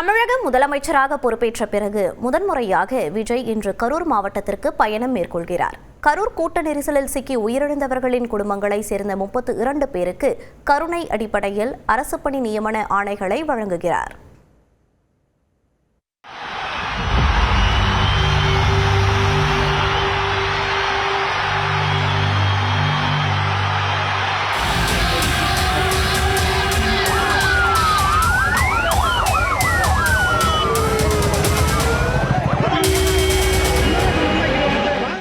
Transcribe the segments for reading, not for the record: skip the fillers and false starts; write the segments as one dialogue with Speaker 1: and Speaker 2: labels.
Speaker 1: தமிழக முதலமைச்சராக பொறுப்பேற்ற பிறகு முதன்முறையாக விஜய் இன்று கரூர் மாவட்டத்திற்கு பயணம் மேற்கொள்கிறார். கரூர் கூட்ட நெரிசலில் சிக்கி உயிரிழந்தவர்களின் குடும்பங்களை சேர்ந்த 32 பேருக்கு கருணை அடிப்படையில் அரசு பணி நியமன ஆணைகளை வழங்குகிறார்.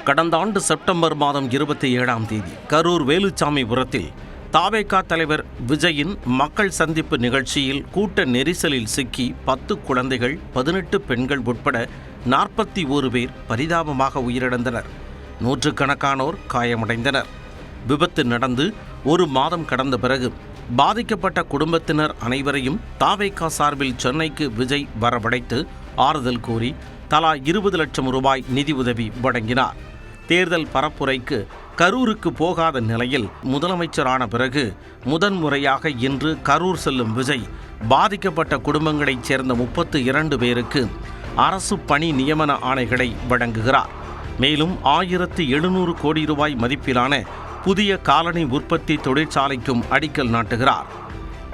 Speaker 2: கடந்த ஆண்டு செப்டம்பர் மாதம் 27ஆம் தேதி கரூர் வேலுச்சாமிபுரத்தில் தாவேகா தலைவர் விஜயின் மக்கள் சந்திப்பு நிகழ்ச்சியில் கூட்ட நெரிசலில் சிக்கி 10 குழந்தைகள் 18 பெண்கள் உட்பட 41 பேர் பரிதாபமாக உயிரிழந்தனர். நூற்றுக்கணக்கானோர் காயமடைந்தனர். விபத்து நடந்து ஒரு மாதம் கடந்த பிறகு பாதிக்கப்பட்ட குடும்பத்தினர் அனைவரையும் தாவேகா சார்பில் சென்னைக்கு விஜய் வரவழைத்து ஆறுதல் கூறி தலா 20 லட்சம் ரூபாய் நிதி உதவி வழங்கினார். தேர்தல் பரப்புரைக்கு கரூருக்கு போகாத நிலையில் முதலமைச்சரான பிறகு முதன்முறையாக இன்று கரூர் செல்லும் விஜய் பாதிக்கப்பட்ட குடும்பங்களைச் சேர்ந்த 32 பேருக்கு அரசு பணி நியமன ஆணைகளை வழங்குகிறார். மேலும் 1700 கோடி ரூபாய் மதிப்பிலான புதிய காலனி உற்பத்தி தொழிற்சாலைக்கும் அடிக்கல் நாட்டுகிறார்.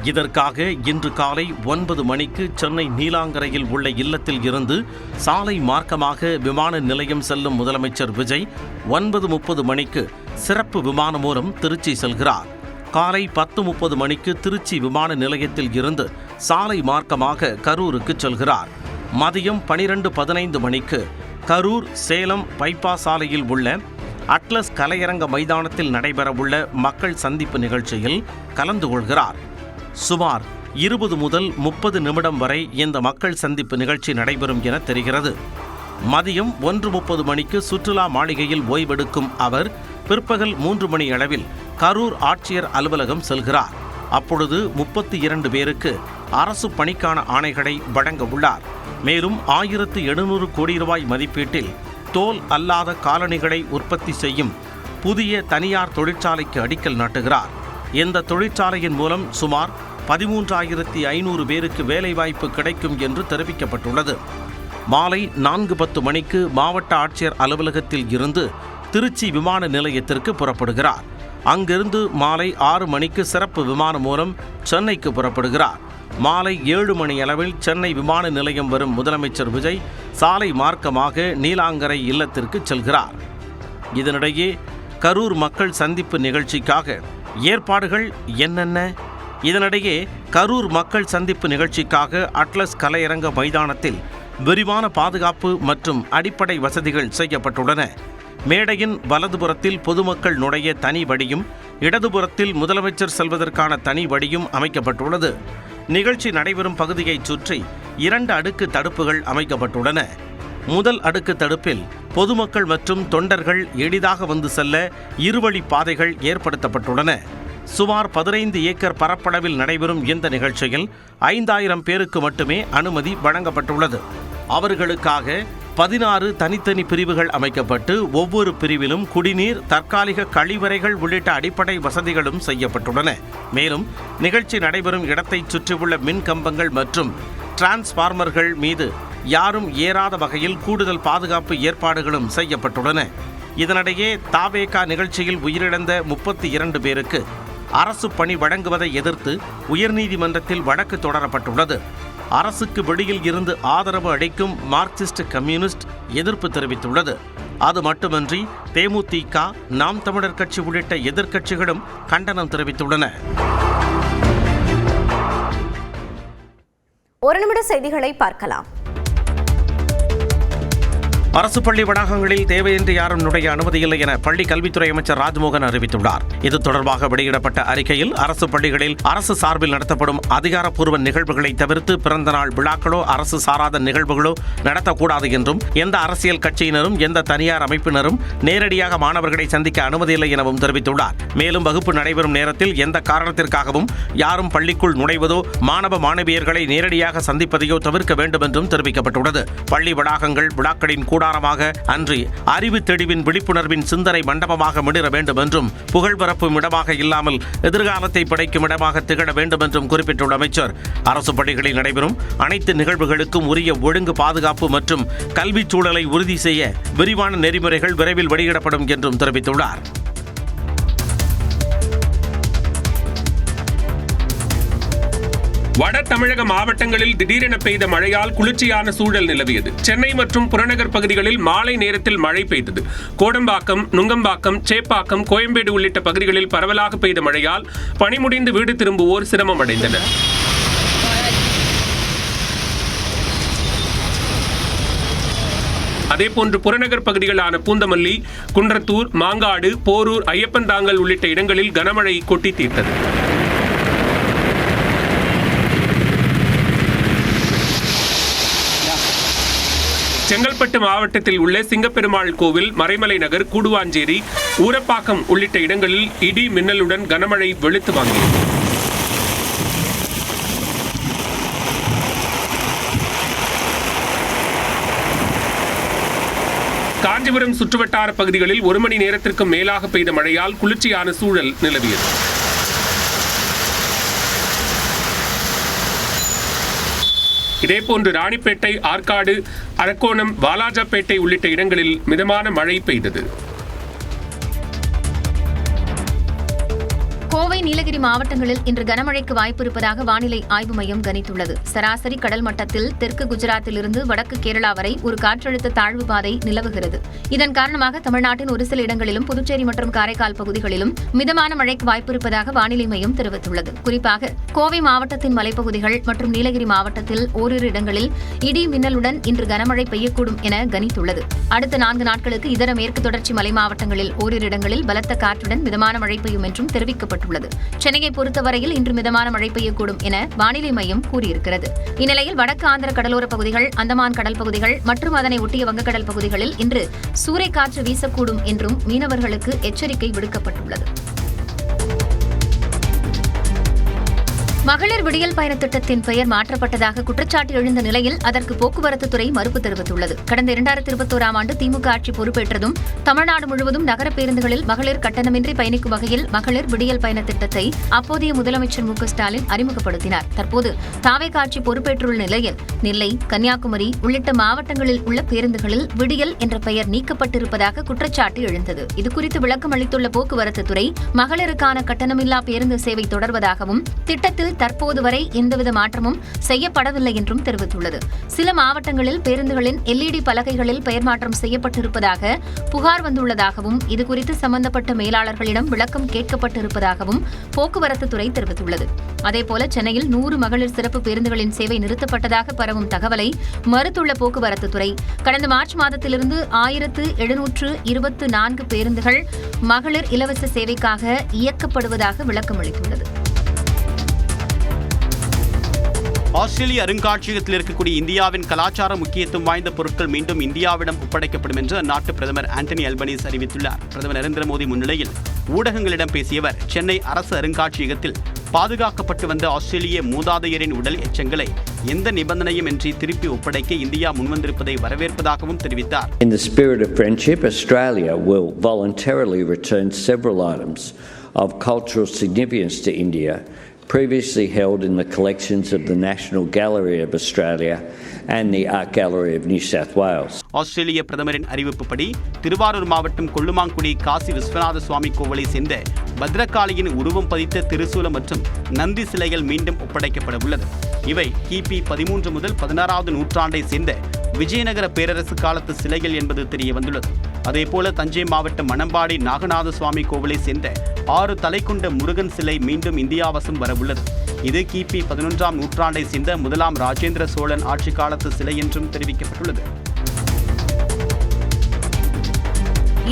Speaker 2: இதற்காக இன்று காலை 9 மணிக்கு சென்னை நீலாங்கரையில் உள்ள இல்லத்தில் இருந்து சாலை மார்க்கமாக விமான நிலையம் செல்லும் முதலமைச்சர் விஜய் 9:30 மணிக்கு சிறப்பு விமானம் மூலம் திருச்சி செல்கிறார். காலை 10:30 மணிக்கு திருச்சி விமான நிலையத்தில் இருந்து சாலை மார்க்கமாக கரூருக்கு செல்கிறார். மதியம் 12:15 மணிக்கு கரூர் சேலம் பைபாஸ் சாலையில் உள்ள அட்லஸ் கலையரங்க மைதானத்தில் நடைபெறவுள்ள மக்கள் சந்திப்பு நிகழ்ச்சியில் கலந்து கொள்கிறார். சுமார் 20 முதல் 30 நிமிடம் வரை இந்த மக்கள் சந்திப்பு நிகழ்ச்சி நடைபெறும் என தெரிகிறது. மதியம் 1:30 மணிக்கு சுற்றுலா மாளிகையில் ஓய்வெடுக்கும் அவர் பிற்பகல் 3 மணி அளவில் கரூர் ஆட்சியர் அலுவலகம் செல்கிறார். அப்பொழுது 32 பேருக்கு அரசு பணிக்கான ஆணைகளை வழங்க உள்ளார். மேலும் 1700 கோடி ரூபாய் மதிப்பீட்டில் தோல் அல்லாத காலணிகளை உற்பத்தி செய்யும் புதிய தனியார் தொழிற்சாலைக்கு அடிக்கல் நாட்டுகிறார். இந்த தொழிற்சாலையின் மூலம் சுமார் 13,500 பேருக்கு வேலைவாய்ப்பு கிடைக்கும் என்று தெரிவிக்கப்பட்டுள்ளது. மாலை 4:10 மணிக்கு மாவட்ட ஆட்சியர் அலுவலகத்தில் இருந்து திருச்சி விமான நிலையத்திற்கு புறப்படுகிறார். அங்கிருந்து மாலை 6 மணிக்கு சிறப்பு விமானம் மூலம் சென்னைக்கு புறப்படுகிறார். மாலை 7 மணி அளவில் சென்னை விமான நிலையம் வரும் முதலமைச்சர் விஜய் சாலை மார்க்கமாக நீலாங்கரை இல்லத்திற்கு செல்கிறார். இதனிடையே கரூர் மக்கள் சந்திப்பு நிகழ்ச்சிக்காக ஏற்பாடுகள் என்னென்ன? இதனிடையே கரூர் மக்கள் சந்திப்பு நிகழ்ச்சிக்காக அட்லஸ் கலையரங்க மைதானத்தில் விரிவான பாதுகாப்பு மற்றும் அடிப்படை வசதிகள் செய்யப்பட்டுள்ளன. மேடையின் வலதுபுறத்தில் பொதுமக்கள் நுழைய தனி வழியும் இடதுபுறத்தில் முதலமைச்சர் செல்வதற்கான தனி வழியும் அமைக்கப்பட்டுள்ளது. நிகழ்ச்சி நடைபெறும் பகுதியைச் சுற்றி 2 அடுக்கு தடுப்புகள் அமைக்கப்பட்டுள்ளன. முதல் அடுக்கு தடுப்பில் பொதுமக்கள் மற்றும் தொண்டர்கள் எளிதாக வந்து செல்ல இருவழி பாதைகள் ஏற்படுத்தப்பட்டுள்ளன. சுமார் 15 ஏக்கர் பரப்பளவில் நடைபெறும் இந்த நிகழ்ச்சியில் 5000 பேருக்கு மட்டுமே அனுமதி வழங்கப்பட்டுள்ளது. அவர்களுக்காக 16 தனித்தனி பிரிவுகள் அமைக்கப்பட்டு ஒவ்வொரு பிரிவிலும் குடிநீர், தற்காலிக கழிவறைகள் உள்ளிட்ட அடிப்படை வசதிகளும் செய்யப்பட்டுள்ளன. மேலும் நிகழ்ச்சி நடைபெறும் இடத்தை சுற்றியுள்ள மின் கம்பங்கள் மற்றும் டிரான்ஸ்பார்மர்கள் மீது யாரும் ஏறாத வகையில் கூடுதல் பாதுகாப்பு ஏற்பாடுகளும் செய்யப்பட்டுள்ளன. இதனிடையே தாவேகா நிகழ்ச்சியில் உயிரிழந்த 32 பேருக்கு அரசு பணி வழங்குவதை எதிர்த்து உயர்நீதிமன்றத்தில் வழக்கு தொடரப்பட்டுள்ளது. அரசுக்கு வெளியில் இருந்து ஆதரவு அளிக்கும் மார்க்சிஸ்ட் கம்யூனிஸ்ட் எதிர்ப்பு தெரிவித்துள்ளது. அது மட்டுமன்றி தேமுதிக, நாம் தமிழர் கட்சி உள்ளிட்ட எதிர்க்கட்சிகளும் கண்டனம் தெரிவித்துள்ளன.
Speaker 1: ஒரு நிமிட செய்திகளை பார்க்கலாம்.
Speaker 2: அரசு பள்ளி வளாகங்களில் தேவையின்றி யாரும் நுழைய அனுமதியில்லை என பள்ளி கல்வித்துறை அமைச்சர் ராஜ்மோகன் அறிவித்துள்ளார். இது தொடர்பாக வெளியிடப்பட்ட அறிக்கையில் அரசு பள்ளிகளில் அரசு சார்பில் நடத்தப்படும் அதிகாரப்பூர்வ நிகழ்வுகளை தவிர்த்து பிறந்தநாள் விழாக்களோ அரசு சாராத நிகழ்வுகளோ நடத்தக்கூடாது என்றும் எந்த அரசியல் கட்சியினரும் எந்த தனியார் அமைப்பினரும் நேரடியாக மாணவர்களை சந்திக்க அனுமதியில்லை எனவும் தெரிவித்துள்ளார். மேலும் வகுப்பு நடைபெறும் நேரத்தில் எந்த காரணத்திற்காகவும் யாரும் பள்ளிக்குள் நுழைவதோ மாணவ மாணவியர்களை நேரடியாக சந்திப்பதையோ தவிர்க்க வேண்டும் என்றும் தெரிவிக்கப்பட்டுள்ளது. பள்ளி வளாகங்கள், விழாக்களின் கூட கூடாரமாக அன்றி அறிவு தெளிவின் விழிப்புணர்வின் சிந்தனை மண்டபமாக மிளிர வேண்டும் என்றும் புகழ் பரப்பும் இடமாக இல்லாமல் எதிர்காலத்தை படைக்கும் இடமாக திகழ வேண்டும் என்றும் குறிப்பிட்டுள்ள அமைச்சர் அரசு பள்ளிகளில் நடைபெறும் அனைத்து நிகழ்வுகளுக்கும் உரிய ஒழுங்கு பாதுகாப்பு மற்றும் கல்விச் சூழலை உறுதி செய்ய விரிவான நெறிமுறைகள் விரைவில் வெளியிடப்படும் என்றும் தெரிவித்துள்ளார்.
Speaker 3: வட தமிழக மாவட்டங்களில் திடீரென பெய்த மழையால் குளிர்ச்சியான சூழல் நிலவியது. சென்னை மற்றும் புறநகர் பகுதிகளில் மாலை நேரத்தில் மழை பெய்தது. கோடம்பாக்கம், நுங்கம்பாக்கம், சேப்பாக்கம், கோயம்பேடு உள்ளிட்ட பகுதிகளில் பரவலாக பெய்த மழையால் பணி முடிந்து வீடு திரும்புவோர் சிரமம் அடைந்தனர். அதேபோன்று புறநகர் பகுதிகளான பூந்தமல்லி, குன்றத்தூர், மாங்காடு, போரூர், ஐயப்பன்தாங்கல் உள்ளிட்ட இடங்களில் கனமழை கொட்டி தீர்த்தது. செங்கல்பட்டு மாவட்டத்தில் உள்ள சிங்கப்பெருமாள் கோவில், மறைமலை நகர், கூடுவாஞ்சேரி, ஊரப்பாக்கம் உள்ளிட்ட இடங்களில் இடி மின்னலுடன் கனமழை வெளுத்து வாங்கியது. காஞ்சிபுரம் சுற்றுவட்டார பகுதிகளில் 1 மணி நேரத்திற்கு மேலாக பெய்த மழையால் குளிர்ச்சியான சூழல் நிலவியது. இதேபோன்று ராணிப்பேட்டை, ஆற்காடு, அரக்கோணம், வாலாஜாப்பேட்டை உள்ளிட்ட இடங்களில் மிதமான மழை பெய்தது.
Speaker 4: கோவை, நீலகிரி மாவட்டங்களில் இன்று கனமழைக்கு வாய்ப்பு இருப்பதாக வானிலை ஆய்வு மையம் கணித்துள்ளது. சராசரி கடல் மட்டத்தில் தெற்கு குஜராத்திலிருந்து வடக்கு கேரளா வரை ஒரு காற்றழுத்த தாழ்வு பாதை நிலவுகிறது. இதன் காரணமாக தமிழ்நாட்டின் ஒரு சில இடங்களிலும் புதுச்சேரி மற்றும் காரைக்கால் பகுதிகளிலும் மிதமான மழைக்கு வாய்ப்பு இருப்பதாக வானிலை மையம் தெரிவித்துள்ளது. குறிப்பாக கோவை மாவட்டத்தின் மலைப்பகுதிகள் மற்றும் நீலகிரி மாவட்டத்தில் ஓரிரு இடங்களில் இடி மின்னலுடன் இன்று கனமழை பெய்யக்கூடும் என கணித்துள்ளது. அடுத்த 4 நாட்களுக்கு இதர மேற்கு தொடர்ச்சி மலை மாவட்டங்களில் ஓரிரு இடங்களில் பலத்த காற்றுடன் மிதமான மழை பெய்யும் என்றும் தெரிவிக்கப்பட்டுள்ளது. சென்னையை பொறுத்தவரையில் இன்று மிதமான மழை பெய்யக்கூடும் என வானிலை மையம் கூறியிருக்கிறது. இந்நிலையில் வடக்கு ஆந்திர கடலோர பகுதிகள், அந்தமான் கடல் பகுதிகள் மற்றும் அதனை ஒட்டிய வங்கக்கடல் பகுதிகளில் இன்று சூறைக்காற்று வீசக்கூடும் என்றும் மீனவர்களுக்கு எச்சரிக்கை விடுக்கப்பட்டுள்ளது. மகளிர் விடியல் பயண திட்டத்தின் பெயர் மாற்றப்பட்டதாக குற்றச்சாட்டு எழுந்த நிலையில் அதற்கு போக்குவரத்து துறை மறுப்பு தெரிவித்துள்ளது. கடந்த 2021ஆம் ஆண்டு திமுக ஆட்சி பொறுப்பேற்றதும் தமிழ்நாடு முழுவதும் நகர பேருந்துகளில் மகளிர் கட்டணமின்றி பயணிக்கும் வகையில் மகளிர் விடியல் பயண திட்டத்தை அப்போதைய முதலமைச்சர் மு.க. ஸ்டாலின் அறிமுகப்படுத்தினார். தற்போது தாவேகா ஆட்சி பொறுப்பேற்றுள்ள நிலையில் நெல்லை, கன்னியாகுமரி உள்ளிட்ட மாவட்டங்களில் உள்ள பேருந்துகளில் விடியல் என்ற பெயர் நீக்கப்பட்டிருப்பதாக குற்றச்சாட்டு எழுந்தது. இதுகுறித்து விளக்கம் அளித்துள்ள போக்குவரத்து துறை, மகளிருக்கான கட்டணமில்லா பேருந்து சேவை தொடர்வதாகவும் திட்டத்தில் தற்போது வரை எந்தவித மாற்றமும் செய்யப்படவில்லை என்றும் தெரிவித்துள்ளது. சில மாவட்டங்களில் பேருந்துகளின் LED பலகைகளில் பெயர் மாற்றம் செய்யப்பட்டிருப்பதாக புகார் வந்துள்ளதாகவும் இதுகுறித்து சம்பந்தப்பட்ட மேலாளர்களிடம் விளக்கம் கேட்கப்பட்டிருப்பதாகவும் போக்குவரத்து துறை தெரிவித்துள்ளது. அதேபோல சென்னையில் 100 மகளிர் சிறப்பு பேருந்துகளின் சேவை நிறுத்தப்பட்டதாக பரவும் தகவலை மறுத்துள்ள போக்குவரத்து துறை, கடந்த மார்ச் மாதத்திலிருந்து 1724 பேருந்துகள் மகளிர் இலவச சேவைக்காக இயக்கப்படுவதாக விளக்கம் அளித்துள்ளது.
Speaker 5: ஆஸ்திரேலிய அருங்காட்சியகத்தில் இருக்கக்கூடிய இந்தியாவின் கலாச்சார முக்கியத்துவம் வாய்ந்த பொருட்கள் மீண்டும் இந்தியாவிடம் ஒப்படைக்கப்படும் என்று அந்நாட்டு பிரதமர் ஆண்டனி அல்பனீஸ் அறிவித்துள்ளார். பிரதமர் நரேந்திர மோடி முன்னிலையில் ஊடகங்களிடம் பேசியவர், சென்னை அரசு அருங்காட்சியகத்தில் பாதுகாக்கப்பட்டு வந்த ஆஸ்திரேலிய மூதாதையரின் உடல் எச்சங்களை எந்த நிபந்தனையும் இன்றி திருப்பி ஒப்படைக்க இந்தியா முன்வந்திருப்பதை வரவேற்பதாகவும் தெரிவித்தார்.
Speaker 6: In the spirit of friendship, Australia will voluntarily return several items of cultural significance to India previously held in the collections of the National Gallery of Australia and the Art Gallery of New South Wales.
Speaker 5: ஆஸ்திரேலிய பிரதமரின் அறிவிப்புப்படி திருவாரூர் மாவட்டம் கொள்ளுமாங்குடி காசி விஸ்வநாத சுவாமி கோவிலை சேர்ந்த பத்ரகாளியின் உருவம் பதித்த திருசூலம் மற்றும் நந்தி சிலைகள் மீண்டும் ஒப்படைக்கப்பட உள்ளது. இவை கிபி 13 முதல் 16வது நூற்றாண்டை சேர்ந்த விஜயநகர பேரரசு காலத்து சிலைகள் என்பது தெரிய வந்துள்ளது. அதேபோல தஞ்சை மாவட்டம் மணம்பாடி நாகநாத சுவாமி கோவிலை சேர்ந்த 6 தலை கொண்ட முருகன் சிலை மீண்டும் இந்தியாவசம் வரவுள்ளது. இது கிபி 11ஆம் நூற்றாண்டை சேர்ந்த முதலாம் ராஜேந்திர சோழன் ஆட்சி காலத்து சிலை என்றும் தெரிவிக்கப்பட்டுள்ளது.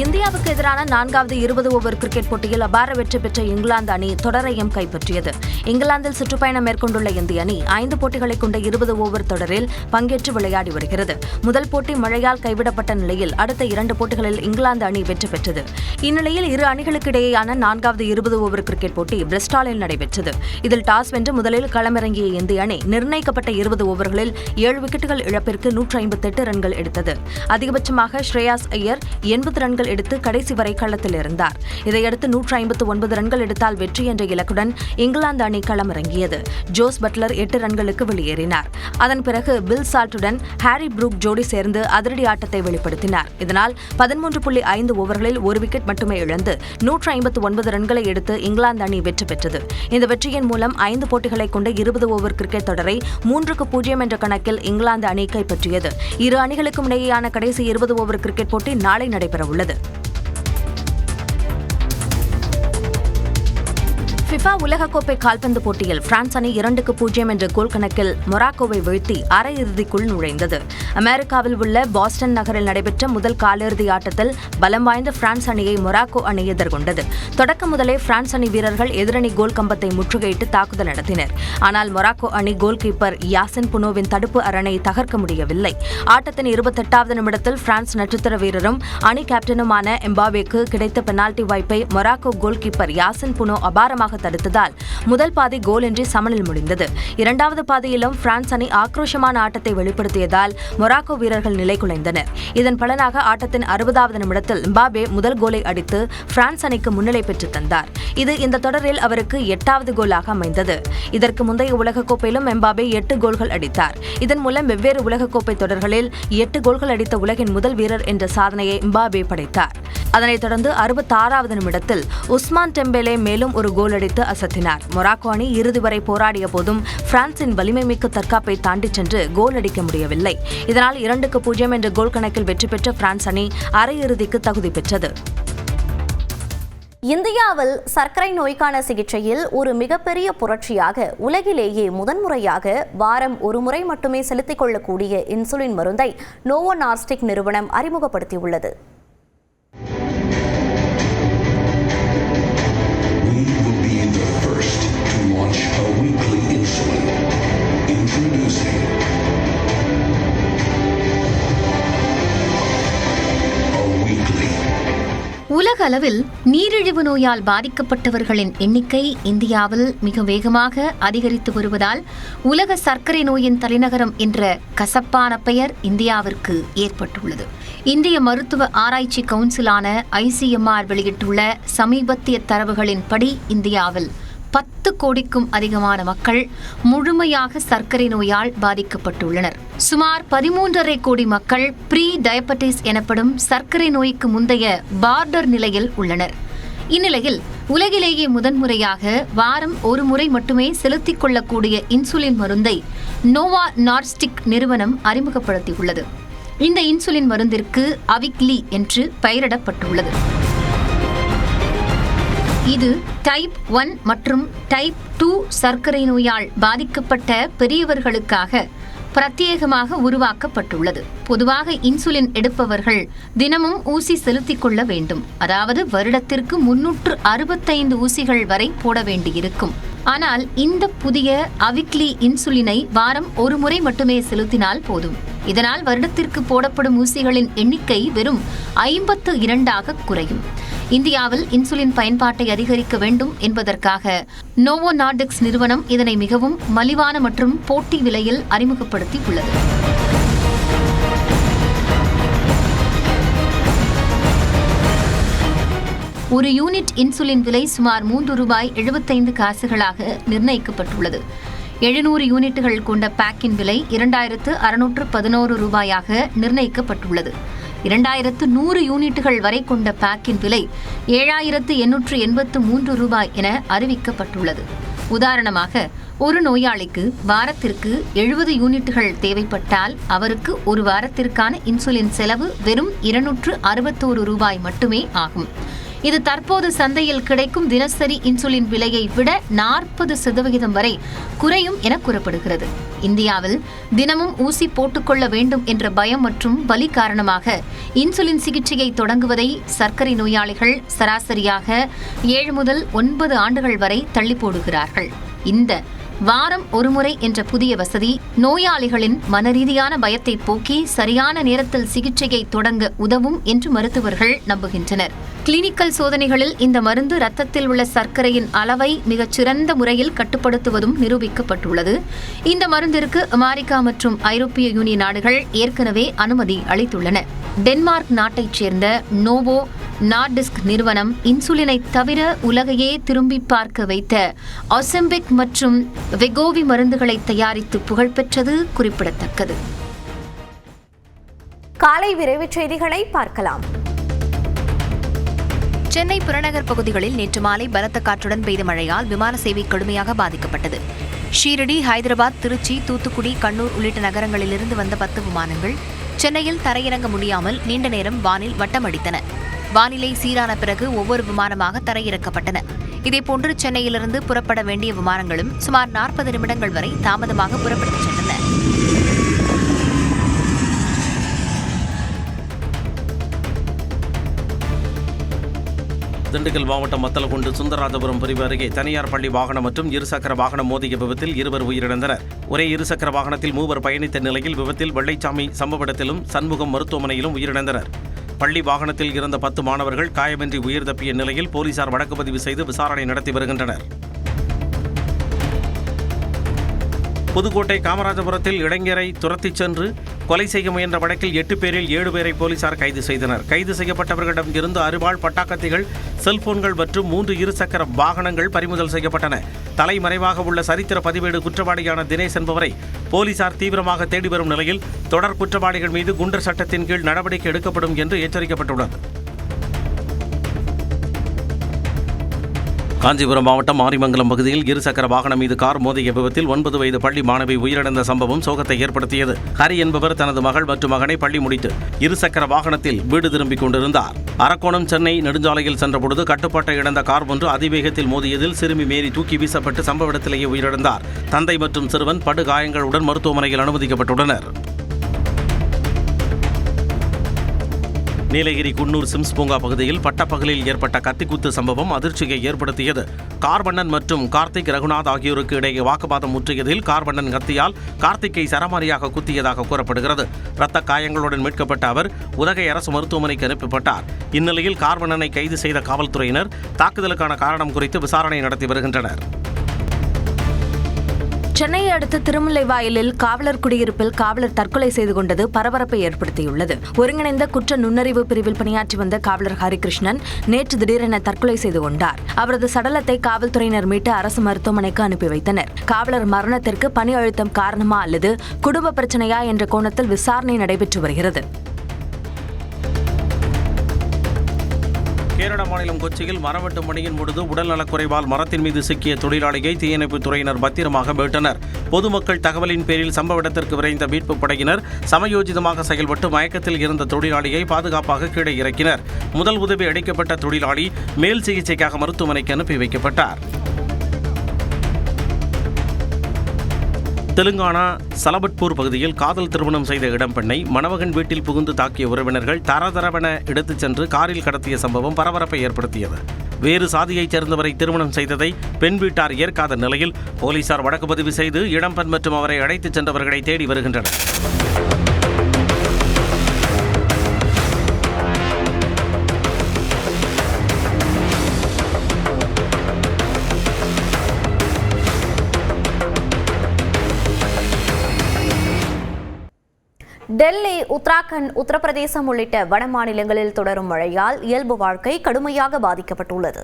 Speaker 1: இந்தியாவுக்கு எதிரான 4வது 20 ஓவர் கிரிக்கெட் போட்டியில் அபார வெற்றி பெற்ற இங்கிலாந்து அணி தொடரையும் கைப்பற்றியது. இங்கிலாந்தில் சுற்றுப்பயணம் மேற்கொண்டுள்ள இந்திய அணி 5 போட்டிகளை கொண்ட 20 ஓவர் தொடரில் பங்கேற்று விளையாடி வருகிறது. முதல் போட்டி மழையால் கைவிடப்பட்ட நிலையில் அடுத்த 2 போட்டிகளில் இங்கிலாந்து அணி வெற்றி பெற்றது. இந்நிலையில் இரு அணிகளுக்கு இடையேயான 4வது 20 ஓவர் கிரிக்கெட் போட்டி பிரிஸ்டாலில் நடைபெற்றது. இதில் டாஸ் வென்று முதலில் களமிறங்கிய இந்திய அணி நிர்ணயிக்கப்பட்ட 20 ஓவர்களில் 7 விக்கெட்டுகள் இழப்பிற்கு 158 ரன்கள் எடுத்தது. அதிகபட்சமாக ஸ்ரேயாஸ் ஐயர் 80 ரன்கள் எடுத்து கடைசி வரை களத்தில் இருந்தார். இதையடுத்து 159 ரன்கள் எடுத்தால் வெற்றி என்ற இலக்குடன் இங்கிலாந்து அணி களமிறங்கியது. ஜோஸ் பட்லர் 8 ரன்களுக்கு வெளியேறினார். அதன் பிறகு பில் சால்ட்டுடன் ஹாரி ப்ரூக் ஜோடி சேர்ந்து அதிரடி ஆட்டத்தை வெளிப்படுத்தினார். இதனால் 13.5 ஓவர்களில் 1 விக்கெட் மட்டுமே இழந்து 159 ரன்களை எடுத்து இங்கிலாந்து அணி வெற்றி பெற்றது. இந்த வெற்றியின் மூலம் 5 போட்டிகளை கொண்ட 20 ஓவர் கிரிக்கெட் தொடரை 3-0 என்ற கணக்கில் இங்கிலாந்து அணி கைப்பற்றியது. இரு அணிகளுக்கும் இடையேயான கடைசி 20 ஓவர் கிரிக்கெட் போட்டி நாளை நடைபெறவுள்ளது. ஃபிஃபா உலகக்கோப்பை கால்பந்து போட்டியில் பிரான்ஸ் அணி 2-0 என்ற கோல் கணக்கில் மொராக்கோவை வீழ்த்தி அரையிறுதிக்குள் நுழைந்தது. அமெரிக்காவில் உள்ள பாஸ்டன் நகரில் நடைபெற்ற முதல் காலிறுதி ஆட்டத்தில் பலம் வாய்ந்த பிரான்ஸ் அணியை மொராக்கோ அணி எதிர்கொண்டது. தொடக்கம் முதலே பிரான்ஸ் அணி வீரர்கள் எதிரணி கோல் கம்பத்தை முற்றுகையிட்டு தாக்குதல் நடத்தினர். ஆனால் மொராக்கோ அணி கோல் கீப்பர் யாசின் புனோவின் தடுப்பு அரணை தகர்க்க முடியவில்லை. ஆட்டத்தின் 28வது நிமிடத்தில் பிரான்ஸ் நட்சத்திர வீரரும் அணி கேப்டனுமான எம்பாபேக்கு கிடைத்த பெனால்டி வாய்ப்பை மொராக்கோ கோல் கீப்பர் யாசின் புனோ அபாரமாக தடுத்ததால் முதல் பாதி கோலின்றி சமனில் முடிந்தது. இரண்டாவது பாதியிலும் பிரான்ஸ் அணி ஆக்ரோஷமான ஆட்டத்தை வெளிப்படுத்தியதால் மொராக்கோ வீரர்கள் நிலை குலைந்தனர். இதன் பலனாக ஆட்டத்தின் 60வது நிமிடத்தில் எம்பாபே முதல் கோலை அடித்து பிரான்ஸ் அணிக்கு முன்னிலை பெற்றுத் தந்தார். இது இந்த தொடரில் அவருக்கு 8வது கோலாக அமைந்தது. இதற்கு முந்தைய உலகக்கோப்பையிலும் எம்பாபே 8 கோல்கள் அடித்தார். இதன் மூலம் வெவ்வேறு உலகக்கோப்பை தொடர்களில் 8 கோல்கள் அடித்த உலகின் முதல் வீரர் என்ற சாதனையை எம்பாபே படைத்தார். அதனைத் தொடர்ந்து 66வது நிமிடத்தில் உஸ்மான் டெம்பேலே மேலும் ஒரு கோல் அடித்து அசத்தினார். மொராக்கோ அணி இறுதி வரை போராடிய போதும் பிரான்சின் வலிமை மிக்க தற்காப்பை தாண்டி சென்று கோல் அடிக்க முடியவில்லை. இதனால் 2-0 என்ற கோல் கணக்கில் வெற்றி பெற்ற பிரான்ஸ் அணி அரையிறுதிக்கு தகுதி பெற்றது.
Speaker 7: இந்தியாவில் சர்க்கரை நோய்க்கான சிகிச்சையில் ஒரு மிகப்பெரிய புரட்சியாக உலகிலேயே முதன்முறையாக வாரம் ஒரு முறை மட்டுமே செலுத்திக் கொள்ளக்கூடிய இன்சுலின் மருந்தை நோவோ நார்டிக் நிறுவனம் அறிமுகப்படுத்தியுள்ளது.
Speaker 4: உலக அளவில் நீரிழிவு நோயால் பாதிக்கப்பட்டவர்களின் எண்ணிக்கை இந்தியாவில் மிக வேகமாக அதிகரித்து வருவதால் உலக சர்க்கரை நோயின் தலைநகரம் என்ற கசப்பான பெயர் இந்தியாவிற்கு ஏற்பட்டுள்ளது. இந்திய மருத்துவ ஆராய்ச்சி கவுன்சிலான ICMR வெளியிட்டுள்ள சமீபத்திய தரவுகளின்படி இந்தியாவில் 10 கோடிக்கும் அதிகமான மக்கள் முழுமையாக சர்க்கரை நோயால் பாதிக்கப்பட்டுள்ளனர். சுமார் 13.5 கோடி மக்கள் ப்ரீ டயபெட்டிஸ் எனப்படும் சர்க்கரை நோய்க்கு முந்தைய பார்டர் நிலையில் உள்ளனர். இந்நிலையில் உலகிலேயே முதன்முறையாக வாரம் ஒரு முறை மட்டுமே செலுத்திக் கொள்ளக்கூடிய இன்சுலின் மருந்தை நோவோ நார்டிக் நிறுவனம் அறிமுகப்படுத்தியுள்ளது. இந்த இன்சுலின் மருந்திற்கு அவிக்லி என்று பெயரிடப்பட்டுள்ளது. இது டைப் 1 மற்றும் டைப் 2 சர்க்கரை நோயால் பாதிக்கப்பட்ட பெரியவர்களுக்காக பிரத்யேகமாக உருவாக்கப்பட்டுள்ளது. பொதுவாக இன்சுலின் எடுப்பவர்கள் தினமும் ஊசி செலுத்திக் கொள்ள வேண்டும். அதாவது வருடத்திற்கு 365 ஊசிகள் வரை போட வேண்டியிருக்கும். ஆனால் இந்த புதிய அவிக்லி இன்சுலினை வாரம் ஒரு முறை மட்டுமே செலுத்தினால் போதும். இதனால் வருடத்திற்கு போடப்படும் ஊசிகளின் எண்ணிக்கை வெறும் 52ஆக குறையும். இந்தியாவில் இன்சுலின் பயன்பாட்டை அதிகரிக்க வேண்டும் என்பதற்காக நோவோ நார்டிக்ஸ் நிறுவனம் இதனை மிகவும் மலிவான மற்றும் போட்டி விலையில் அறிமுகப்படுத்தி உள்ளது. ஒரு யூனிட் இன்சுலின் விலை சுமார் $3.75 நிர்ணயிக்கப்பட்டுள்ளது. 700 யூனிட்டுகள் கொண்ட பேக்கின் விலை $2,611 நிர்ணயிக்கப்பட்டுள்ளது. 2100 யூனிட்டுகள் வரை கொண்ட பேக்கின் விலை $7,883 என அறிவிக்கப்பட்டுள்ளது. உதாரணமாக ஒரு நோயாளிக்கு வாரத்திற்கு 70 யூனிட்டுகள் தேவைப்பட்டால் அவருக்கு ஒரு வாரத்திற்கான இன்சுலின் செலவு வெறும் $261 மட்டுமே ஆகும். இது தற்போது சந்தையில் கிடைக்கும் தினசரி இன்சுலின் விலையை விட 40% வரை குறையும் என கூறப்படுகிறது. இந்தியாவில் தினமும் ஊசி போட்டுக்கொள்ள வேண்டும் என்ற பயம் மற்றும் வலி காரணமாக இன்சுலின் சிகிச்சையை தொடங்குவதை சர்க்கரை நோயாளிகள் சராசரியாக 7 முதல் 9 ஆண்டுகள் வரை தள்ளி போடுகிறார்கள். இந்த வாரம் ஒருமுறை என்ற புதிய வசதி நோயாளிகளின் மனரீதியான பயத்தை போக்கி சரியான நேரத்தில் சிகிச்சையை தொடங்க உதவும் என்று மருத்துவர்கள் நம்புகின்றனர். கிளினிக்கல் சோதனைகளில் இந்த மருந்து இரத்தத்தில் உள்ள சர்க்கரையின் அளவை மிகச்சிறந்த முறையில் கட்டுப்படுத்துவதும் நிரூபிக்கப்பட்டுள்ளது. இந்த மருந்திற்கு அமெரிக்கா மற்றும் ஐரோப்பிய யூனியன் நாடுகள் ஏற்கனவே அனுமதி அளித்துள்ளன. டென்மார்க் நாட்டைச் சேர்ந்த நோவோ நார்டிஸ்க் நிறுவனம் இன்சுலினை தவிர உலகையே திரும்பி பார்க்க வைத்த ஒசெம்பிக் மற்றும் வெகோவி மருந்துகளை தயாரித்து புகழ்பெற்றது குறிப்பிடத்தக்கது.
Speaker 1: காலை விரைவுச் செய்திகளை பார்க்கலாம்.
Speaker 7: சென்னை புறநகர் பகுதிகளில் நேற்று மாலை பலத்த காற்றுடன் பெய்த மழையால் விமான சேவை கடுமையாக பாதிக்கப்பட்டது. ஷீரடி, ஹைதராபாத், திருச்சி, தூத்துக்குடி, கண்ணூர் உள்ளிட்ட நகரங்களிலிருந்து வந்த 10 விமானங்கள் சென்னையில் தரையிறங்க முடியாமல் நீண்ட நேரம் வானில் வட்டமடித்தன. வானிலை சீரான பிறகு ஒவ்வொரு விமானமாக தரையிறக்கப்பட்டன. இதேபோன்று சென்னையிலிருந்து புறப்பட வேண்டிய விமானங்களும் சுமார் 40 நிமிடங்கள் வரை தாமதமாக புறப்பட்டுச் சென்றன.
Speaker 2: திண்டுக்கல் மாவட்டம் மத்தலகுண்டு சுந்தரராஜபுரம் பிரிவு அருகே தனியார் பள்ளி வாகனம் மற்றும் இருசக்கர வாகனம் மோதிய விபத்தில் 2 உயிரிழந்தனர். ஒரே இருசக்கர வாகனத்தில் 3 பயணித்த நிலையில் விபத்தில் வெள்ளைச்சாமி சம்பவ இடத்திலும் சண்முகம் மருத்துவமனையிலும் உயிரிழந்தனர். பள்ளி வாகனத்தில் இருந்த 10 மாணவர்கள் காயமின்றி உயிர் தப்பிய நிலையில் போலீசார் வழக்கு பதிவு செய்து விசாரணை நடத்தி வருகின்றனர். புதுக்கோட்டை காமராஜபுரத்தில் இளைஞரை துரத்திச் சென்று கொலை செய்ய முயன்ற வழக்கில் 8 பேரில் 7 பேரை போலீசார் கைது செய்தனர். கைது செய்யப்பட்டவர்களிடம் இருந்து அரிவாள், பட்டாக்கத்திகள், செல்போன்கள் மற்றும் 3 இருசக்கர வாகனங்கள் பறிமுதல் செய்யப்பட்டன. தலைமறைவாக உள்ள சரித்திர பதிவேடு குற்றவாளியான தினேஷ் என்பவரை போலீசார் தீவிரமாக தேடி வரும் நிலையில் தொடர் குற்றவாளிகள் மீது குண்டர் சட்டத்தின் கீழ் நடவடிக்கை எடுக்கப்படும் என்று எச்சரிக்கப்பட்டுள்ளது. காஞ்சிபுரம் மாவட்டம் ஆரிமங்கலம் பகுதியில் இருசக்கர வாகனம் மீது கார் மோதிய விபத்தில் 9 வயது பள்ளி மாணவி உயிரிழந்த சம்பவம் சோகத்தை ஏற்படுத்தியது. ஹரி என்பவர் தனது மகள் மற்றும் மகனை பள்ளி முடித்து இருசக்கர வாகனத்தில் வீடு திரும்பிக் கொண்டிருந்தார். அரக்கோணம் சென்னை நெடுஞ்சாலையில் சென்றபொழுது கட்டுப்பாட்டை இழந்த கார் ஒன்று அதிவேகத்தில் மோதியதில் சிறுமி மேரி தூக்கி வீசப்பட்டு சம்பவ இடத்திலேயே உயிரிழந்தார். தந்தை மற்றும் சிறுவன் படுகாயங்களுடன் மருத்துவமனையில் அனுமதிக்கப்பட்டுள்ளனர். நீலகிரி குன்னூர் சிம்ஸ் பூங்கா பகுதியில் பட்டப்பகலில் ஏற்பட்ட கத்திக்குத்து சம்பவம் அதிர்ச்சியை ஏற்படுத்தியது. கார்வண்ணன் மற்றும் கார்த்திக் ரகுநாத் ஆகியோருக்கு இடையே வாக்குவாதம் முற்றியதில் கார்வண்ணன் கத்தியால் கார்த்திக்கை சரமாரியாக குத்தியதாக கூறப்படுகிறது. இரத்த காயங்களுடன் மீட்கப்பட்ட அவர் உதகை அரசு மருத்துவமனைக்கு அனுப்பப்பட்டார். இந்நிலையில் கார்வண்ணனை கைது செய்த காவல்துறையினர் தாக்குதலுக்கான காரணம் குறித்து விசாரணை நடத்தி வருகின்றனர்.
Speaker 8: சென்னையை அடுத்த திருமுல்லைவாயலில் காவலர் குடியிருப்பில் காவலர் தற்கொலை செய்து கொண்டது பரபரப்பை ஏற்படுத்தியுள்ளது. ஒருங்கிணைந்த குற்ற நுண்ணறிவு பிரிவில் பணியாற்றி வந்த காவலர் ஹரிகிருஷ்ணன் நேற்று திடீரென தற்கொலை செய்து கொண்டார். அவரது சடலத்தை காவல்துறையினர் மீட்டு அரசு மருத்துவமனைக்கு அனுப்பி வைத்தனர். காவலர் மரணத்திற்கு பணி அழுத்தம் காரணமா அல்லது குடும்ப பிரச்சனையா என்ற கோணத்தில் விசாரணை நடைபெற்று வருகிறது.
Speaker 2: கேரள மாநிலம் கொச்சியில் மரம் வெட்டும் பணியின் பொழுது உடல்நலக்குறைவால் மரத்தின் மீது சிக்கிய தொழிலாளியை தீயணைப்புத் துறையினர் பத்திரமாக மீட்டனர். பொதுமக்கள் தகவலின் பேரில் சம்பவ இடத்திற்கு விரைந்த மீட்புப் படையினர் சமயோஜிதமாக செயல்பட்டு மயக்கத்தில் இருந்த தொழிலாளியை பாதுகாப்பாக கீழே இறக்கினர். முதல் உதவி அளிக்கப்பட்ட தொழிலாளி மேல் சிகிச்சைக்காக மருத்துவமனைக்கு அனுப்பி வைக்கப்பட்டார். தெலுங்கானா சலபட்பூர் பகுதியில் காதல் திருமணம் செய்த இளம்பெண்ணை மணமகன் வீட்டில் புகுந்து தாக்கிய உறவினர்கள் தரதரவென எடுத்துச் சென்று காரில் கடத்திய சம்பவம் பரபரப்பை ஏற்படுத்தியது. வேறு சாதியைச் சேர்ந்தவரை திருமணம் செய்ததை பெண் வீட்டார் ஏற்காத நிலையில் போலீசார் வழக்கு பதிவு செய்து இளம்பெண் மற்றும் அவரை அழைத்துச் சென்றவர்களை தேடி வருகின்றனர்.
Speaker 1: டெல்லி, உத்தராகண்ட், உத்தரப்பிரதேசம் உள்ளிட்ட வட மாநிலங்களில் தொடரும் மழையால் இயல்பு வாழ்க்கை கடுமையாக பாதிக்கப்பட்டுள்ளது.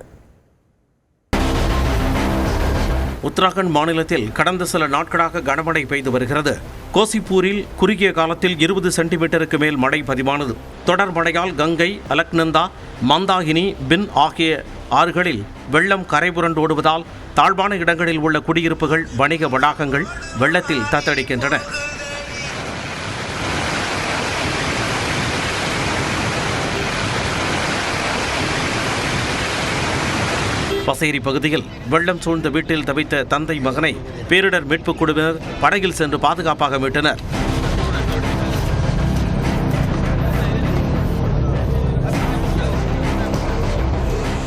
Speaker 2: உத்தராகண்ட் மாநிலத்தில் கடந்த சில நாட்களாக கனமழை பெய்து வருகிறது. கோசிப்பூரில் குறுகிய காலத்தில் 20 சென்டிமீட்டருக்கு மேல் மழை பதிவானது. தொடர் மழையால் கங்கை, அலக்நந்தா, மந்தாகினி, பின் ஆகிய ஆறுகளில் வெள்ளம் கரை புரண்டோடுவதால் தாழ்வான இடங்களில் உள்ள குடியிருப்புகள், வணிக வளாகங்கள் வெள்ளத்தில் தத்தளிக்கின்றன. பசேரி பகுதியில் வெள்ளம் சூழ்ந்த வீட்டில் தவித்த தந்தை மகனை பேரிடர் மீட்புக் குழுவினர் படகில் சென்று பாதுகாப்பாக மீட்டனர்.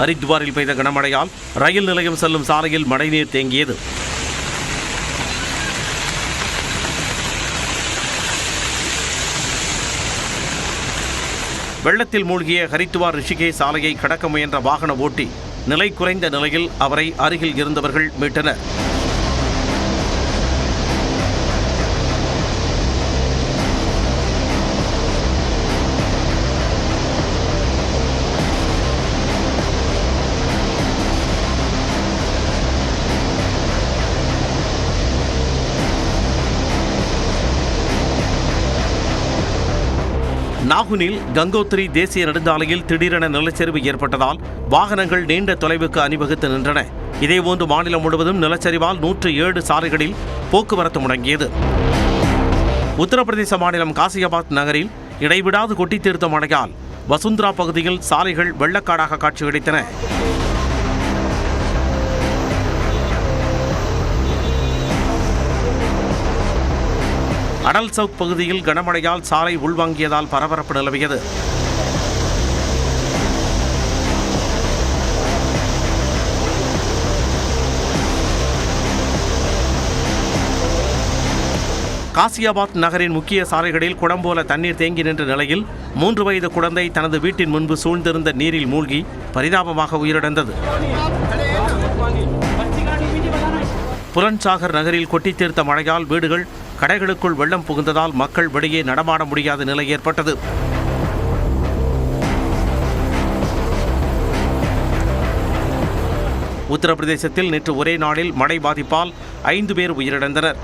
Speaker 2: ஹரித்வாரில் பெய்த கனமழையால் ரயில் நிலையம் செல்லும் சாலையில் மழைநீர் தேங்கியது. வெள்ளத்தில் மூழ்கிய ஹரித்வார் ரிஷிகேஷ் சாலையை கடக்க முயன்ற வாகன ஓட்டி நிலை குறைந்த நிலையில் அவரை அருகில் இருந்தவர்கள் மீட்டனர். நாகுனில் கங்கோத்ரி தேசிய நெடுஞ்சாலையில் திடீரென நிலச்சரிவு ஏற்பட்டதால் வாகனங்கள் நீண்ட தொலைவுக்கு அணிவகுத்து நின்றன. இதேபோன்று மாநிலம் முழுவதும் நிலச்சரிவால் 107 சாலைகளில் போக்குவரத்து முடங்கியது. உத்தரப்பிரதேச மாநிலம் காசியாபாத் நகரில் இடைவிடாது கொட்டி தீர்த்த மழையால் வசுந்தரா பகுதியில் சாலைகள் வெள்ளக்காடாக காட்சியளித்தன. அடல் சவுக் பகுதியில் கனமழையால் சாலை உள்வாங்கியதால் பரபரப்பு நிலவியது. காசியாபாத் நகரின் முக்கிய சாலைகளில் குடம் போல தண்ணீர் தேங்கி நின்ற நிலையில் 3 வயது குழந்தை தனது வீட்டின் முன்பு சூழ்ந்திருந்த நீரில் மூழ்கி பரிதாபமாக உயிரிழந்தது. புலன்சாகர் நகரில் கொட்டி தீர்த்த மழையால் வீடுகள், கடைகளுக்குள் வெள்ளம் புகுந்ததால் மக்கள் வெளியே நடமாட முடியாத நிலை ஏற்பட்டது. உத்தரப்பிரதேசத்தில் நேற்று ஒரே நாளில் மழை பாதிப்பால் 5 பேர் உயிரிழந்தனர்.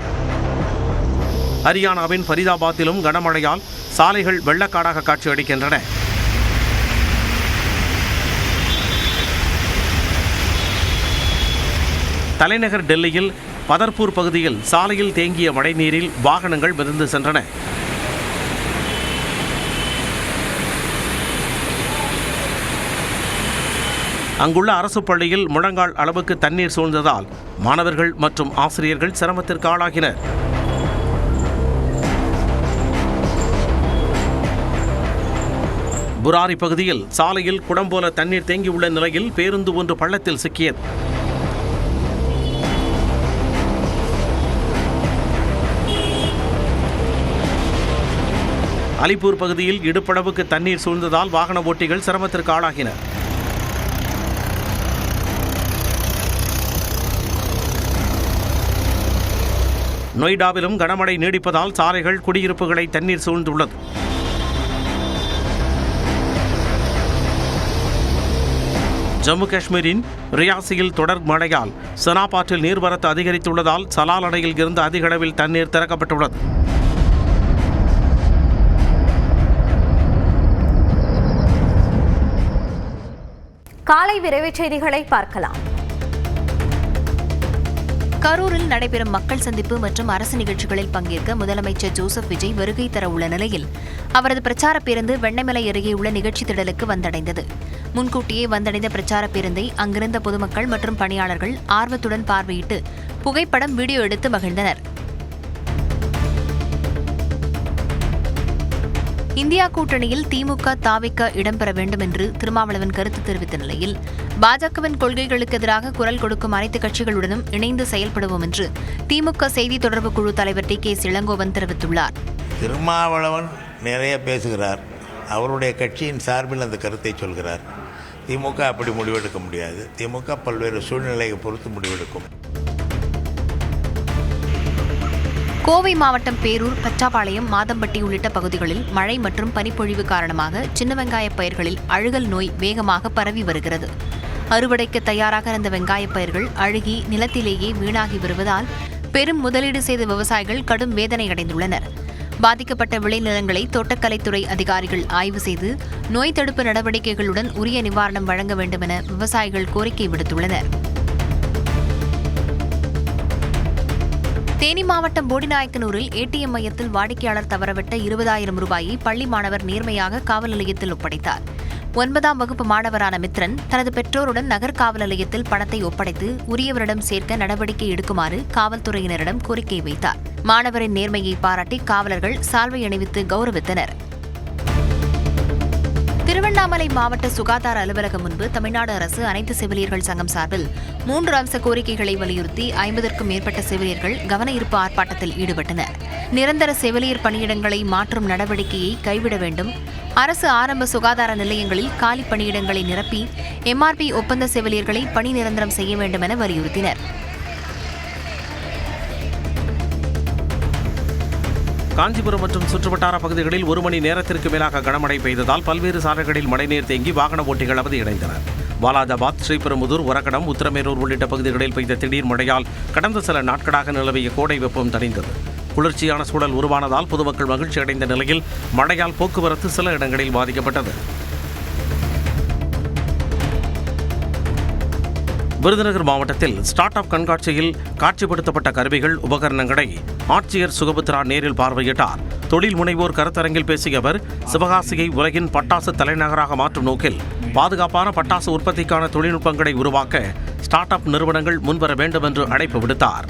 Speaker 2: ஹரியானாவின் ஃபரிதாபாத்திலும் கனமழையால் சாலைகள் வெள்ளக்காடாக காட்சியளிக்கின்றன. தலைநகர் டெல்லியில் பதர்பூர் பகுதியில் சாலையில் தேங்கிய மழைநீரில் வாகனங்கள் மிதந்து சென்றன. அங்குள்ள அரசு பள்ளியில் முழங்கால் அளவுக்கு தண்ணீர் சூழ்ந்ததால் மாணவர்கள் மற்றும் ஆசிரியர்கள் சிரமத்திற்கு ஆளாகினர். புராரி பகுதியில் சாலையில் குடம் போல தண்ணீர் தேங்கியுள்ள நிலையில் பேருந்து ஒன்று பள்ளத்தில் சிக்கியது. அலிப்பூர் பகுதியில் இடுப்பளவுக்கு தண்ணீர் சூழ்ந்ததால் வாகன ஓட்டிகள் சிரமத்திற்கு ஆளாகினர். நொய்டாவிலும் கனமழை நீடிப்பதால் சாலைகள், குடியிருப்புகளை தண்ணீர் சூழ்ந்துள்ளது. ஜம்மு காஷ்மீரின் ரியாசியில் தொடர் மழையால் சனாபாற்றில் நீர்வரத்து அதிகரித்துள்ளதால் சலால் அணையில் இருந்து அதிக அளவில் தண்ணீர் திறக்கப்பட்டுள்ளது.
Speaker 1: காலை விரைவுச் செய்திகளை பார்க்கலாம்.
Speaker 4: கரூரில் நடைபெறும் மக்கள் சந்திப்பு மற்றும் அரசு நிகழ்ச்சிகளில் பங்கேற்க முதலமைச்சர் ஜோசப் விஜய் வருகை தர உள்ள நிலையில் அவரது பிரச்சார பேருந்து வெண்ணமலை அருகே உள்ள நிகழ்ச்சி திடலுக்கு வந்தடைந்தது. முன்கூட்டியே வந்தடைந்த பிரச்சார பேருந்தை அங்கிருந்த பொதுமக்கள் மற்றும் பணியாளர்கள் ஆர்வத்துடன் பார்வையிட்டு புகைப்படம், வீடியோ எடுத்து மகிழ்ந்தனர். இந்தியா கூட்டணியில் திமுக, தவிக இடம்பெற வேண்டும் என்று திருமாவளவன் கருத்து தெரிவித்த நிலையில் பாஜகவின் கொள்கைகளுக்கு எதிராக குரல் கொடுக்கும் அனைத்து கட்சிகளுடனும் இணைந்து செயல்படுவோம் என்று திமுக செய்தி தொடர்பு குழு தலைவர் டி.கே. இளங்கோவன் தெரிவித்துள்ளார்.
Speaker 9: திருமாவளவன் நிறைய பேசுகிறார், அவருடைய கட்சியின் சார்பில் அந்த கருத்தை சொல்கிறார். திமுக அப்படி முடிவெடுக்க முடியாது. திமுக பல்வேறு சூழ்நிலையை பொறுத்து முடிவெடுக்கும்.
Speaker 4: கோவை மாவட்டம் பேரூர், பச்சாபாளையம், மாதம்பட்டி உள்ளிட்ட பகுதிகளில் மழை மற்றும் பனிப்பொழிவு காரணமாக சின்ன வெங்காய பயிர்களில் அழுகல் நோய் வேகமாக பரவி வருகிறது. அறுவடைக்கு தயாராக இருந்த வெங்காய பயிர்கள் அழுகி நிலத்திலேயே வீணாகி வருவதால் பெரும் முதலீடு செய்த விவசாயிகள் கடும் வேதனை அடைந்துள்ளனர். பாதிக்கப்பட்ட விளைநிலங்களை தோட்டக்கலைத்துறை அதிகாரிகள் ஆய்வு செய்து நோய் தடுப்பு நடவடிக்கைகளுடன் உரிய நிவாரணம் வழங்க வேண்டும் என விவசாயிகள் கோரிக்கை விடுத்துள்ளனர். தேனி மாவட்டம் போடிநாயக்கனூரில் ஏடிஎம் மையத்தில் வாடிக்கையாளர் தவறவிட்ட 20,000 ரூபாயை பள்ளி மாணவர் நேர்மையாக காவல் நிலையத்தில் ஒப்படைத்தார். 9ஆம் வகுப்பு மாணவரான மித்ரன் தனது பெற்றோருடன் நகர் காவல் நிலையத்தில் பணத்தை ஒப்படைத்து உரியவரிடம் சேர்க்க நடவடிக்கை எடுக்குமாறு காவல்துறையினரிடம் கோரிக்கை வைத்தார். மாணவரின் நேர்மையை பாராட்டி காவலர்கள் சால்வை அணிவித்து கௌரவித்தனர். திருவண்ணாமலை மாவட்ட சுகாதார அலுவலகம் முன்பு தமிழ்நாடு அரசு அனைத்து செவிலியர்கள் சங்கம் சார்பில் 3 அம்ச கோரிக்கைகளை வலியுறுத்தி 50க்கும் மேற்பட்ட செவிலியர்கள் கவன ஈர்ப்பு ஆர்ப்பாட்டத்தில் ஈடுபட்டனர். நிரந்தர செவிலியர் பணியிடங்களை மாற்றும் நடவடிக்கையை கைவிட வேண்டும், அரசு ஆரம்ப சுகாதார நிலையங்களில் காலி பணியிடங்களை நிரப்பி MRP ஒப்பந்த செவிலியர்களை பணி நிரந்தரம் செய்ய வேண்டும் என வலியுறுத்தினர்.
Speaker 2: காஞ்சிபுரம் மற்றும் சுற்றுவட்டார பகுதிகளில் 1 மணி நேரத்திற்கு மேலாக கனமழை பெய்ததால் பல்வேறு சாலைகளில் மழைநீர் தேங்கி வாகன ஓட்டிகள் அவதியடைந்தனர். வாலாஜாபாத், ஸ்ரீபெரும்புதூர், உரகடம், உத்திரமேரூர் உள்ளிட்ட பகுதிகளில் பெய்த திடீர் மழையால் கடந்த சில நாட்களாக நிலவிய கோடை வெப்பம் தணிந்தது. குளிர்ச்சியான சூழல் உருவானதால் பொதுமக்கள் மகிழ்ச்சி அடைந்த நிலையில் மழையால் போக்குவரத்து சில இடங்களில் பாதிக்கப்பட்டது. விருதுநகர் மாவட்டத்தில் ஸ்டார்ட் அப் கண்காட்சியில் காட்சிப்படுத்தப்பட்ட கருவிகள், உபகரணங்களை ஆட்சியர் சுகபுத்ரா நேரில் பார்வையிட்டார். தொழில் முனைவோர் கருத்தரங்கில் பேசிய அவர், சிவகாசியை உலகின் பட்டாசு தலைநகராக மாற்றும் நோக்கில் பாதுகாப்பான பட்டாசு உற்பத்திக்கான தொழில்நுட்பங்களை உருவாக்க ஸ்டார்ட் அப் நிறுவனங்கள் முன்வர வேண்டும் என்று அழைப்பு விடுத்தார்.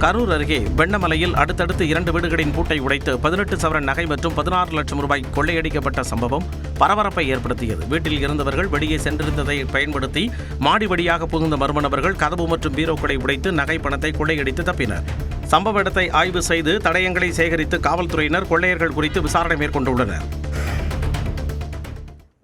Speaker 2: கரூர் அருகே வெண்ணமலையில் அடுத்தடுத்து 2 வீடுகளின் பூட்டை உடைத்து 18 சவரன் நகை மற்றும் 16 லட்சம் ரூபாய் கொள்ளையடிக்கப்பட்ட சம்பவம் பரபரப்பை ஏற்படுத்தியது. வீட்டில் இருந்தவர்கள் வெளியே சென்றிருந்ததை பயன்படுத்தி மாடி வழியாக புகுந்த மர்ம நபர்கள் கதவு மற்றும் பீரோக்களை உடைத்து நகை பணத்தை கொள்ளையடித்து தப்பினர். சம்பவ இடத்தை ஆய்வு செய்து தடயங்களை சேகரித்து காவல்துறையினர் கொள்ளையர்கள் குறித்து விசாரணை மேற்கொண்டுள்ளனர்.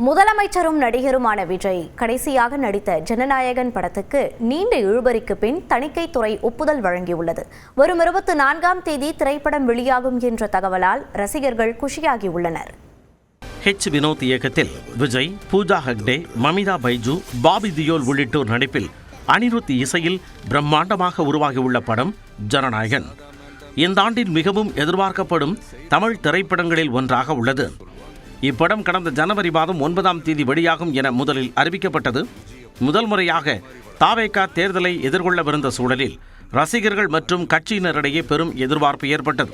Speaker 1: முதலமைச்சரும் நடிகருமான விஜய் கடைசியாக நடித்த ஜனநாயகன் படத்துக்கு நீண்ட இழுபறிக்கு பின் தணிக்கைத்துறை ஒப்புதல் வழங்கியுள்ளது. வரும் 24ஆம் தேதி திரைப்படம் வெளியாகும் என்ற தகவலால் ரசிகர்கள் குஷியாகியுள்ளனர்.
Speaker 2: வினோத் இயக்கத்தில் விஜய், பூஜா ஹெக்டே, மமிதா பைஜு, பாபி தியோல் உள்ளிட்டோர் நடிப்பில் அனிருத் இசையில் பிரம்மாண்டமாக உருவாகியுள்ள படம் ஜனநாயகன் இந்த ஆண்டின் மிகவும் எதிர்பார்க்கப்படும் தமிழ் திரைப்படங்களில் ஒன்றாக உள்ளது. இப்படம் கடந்த ஜனவரி மாதம் 9ஆம் தேதி வெளியாகும் என முதலில் அறிவிக்கப்பட்டது. முதல் முறையாக தாவேகா தேர்தலை எதிர்கொள்ளவிருந்த சூழலில் ரசிகர்கள் மற்றும் கட்சியினரிடையே பெரும் எதிர்பார்ப்பு ஏற்பட்டது.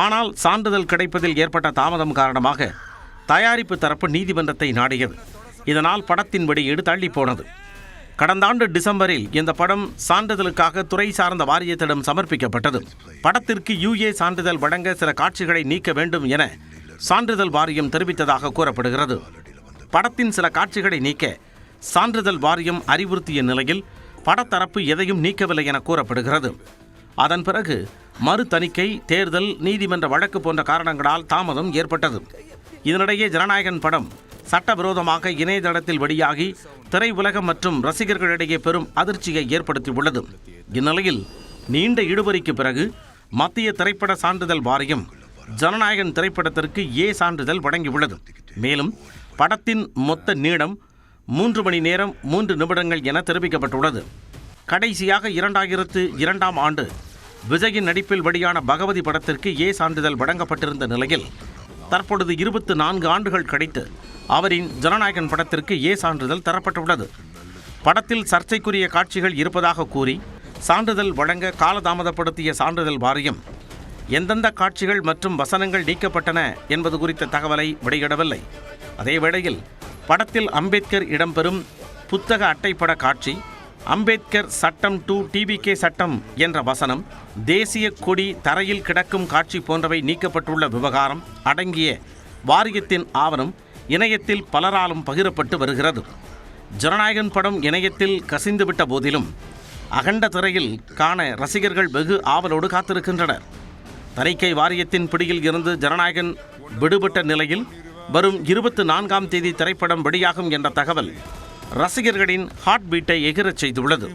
Speaker 2: ஆனால் சான்றிதழ் கிடைப்பதில் ஏற்பட்ட தாமதம் காரணமாக தயாரிப்பு தரப்பு நீதிமன்றத்தை நாடியது. இதனால் படத்தின் வெளியீடு தள்ளிப்போனது. கடந்த ஆண்டு டிசம்பரில் இந்த படம் சான்றிதழுக்காக துறை சார்ந்த வாரியத்திடம் சமர்ப்பிக்கப்பட்டது. படத்திற்கு UA சான்றிதழ் வழங்க சில காட்சிகளை நீக்க வேண்டும் என சான்றிதழ் வாரியம் தெரிவித்ததாக கூறப்படுகிறது. படத்தின் சில காட்சிகளை நீக்க சான்றிதழ் வாரியம் அறிவுறுத்திய நிலையில் படத்தரப்பு எதையும் நீக்கவில்லை என கூறப்படுகிறது. அதன் பிறகு மறு தணிக்கை, தேர்தல், நீதிமன்ற வழக்கு போன்ற காரணங்களால் தாமதம் ஏற்பட்டது. இதனிடையே ஜனநாயகன் படம் சட்டவிரோதமாக இணையதளத்தில் வெளியாகி திரையுலகம் மற்றும் ரசிகர்களிடையே பெரும் அதிர்ச்சியை ஏற்படுத்தியுள்ளது. இந்நிலையில் நீண்ட இழுபறிக்கு பிறகு மத்திய திரைப்பட சான்றிதழ் வாரியம் ஜனநாயகன் திரைப்படத்திற்கு A சான்றிதழ் வழங்கியுள்ளது. மேலும் படத்தின் மொத்த நீளம் 3 மணி நேரம் 3 நிமிடங்கள் என தெரிவிக்கப்பட்டுள்ளது. கடைசியாக 2002ஆம் ஆண்டு விஜயின் நடிப்பில் வெளியான பகவதி படத்திற்கு A சான்றிதழ் வழங்கப்பட்டிருந்த நிலையில் தற்பொழுது 24 ஆண்டுகள் கழித்து அவரின் ஜனநாயகன் படத்திற்கு A சான்றிதழ் தரப்பட்டுள்ளது. படத்தில் சர்ச்சைக்குரிய காட்சிகள் இருப்பதாக கூறி சான்றிதழ் வழங்க காலதாமதப்படுத்திய சான்றிதழ் வாரியம் எந்தெந்த காட்சிகள் மற்றும் வசனங்கள் நீக்கப்பட்டன என்பது குறித்த தகவலை வெளியிடவில்லை. அதேவேளையில் படத்தில் அம்பேத்கர் இடம்பெறும் புத்தக அட்டைப்பட காட்சி, அம்பேத்கர் சட்டம் டு TBK சட்டம் என்ற வசனம், தேசிய கொடி தரையில் கிடக்கும் காட்சி போன்றவை நீக்கப்பட்டுள்ள விவகாரம் அடங்கிய வாரியத்தின் ஆவணம் இணையத்தில் பலராலும் பகிரப்பட்டு வருகிறது. ஜனநாயகன் படம் இணையத்தில் கசிந்துவிட்ட போதிலும் அகண்ட திரையில் காண ரசிகர்கள் வெகு ஆவலோடு காத்திருக்கின்றனர். தணிக்கை வாரியத்தின் பிடியில் இருந்து ஜனநாயகன் விடுபட்ட நிலையில் வரும் 24ஆம் தேதி திரைப்படம் வெளியாகும் என்ற தகவல் ரசிகர்களின் ஹார்ட் பீட்டை எகிரச் செய்துள்ளது.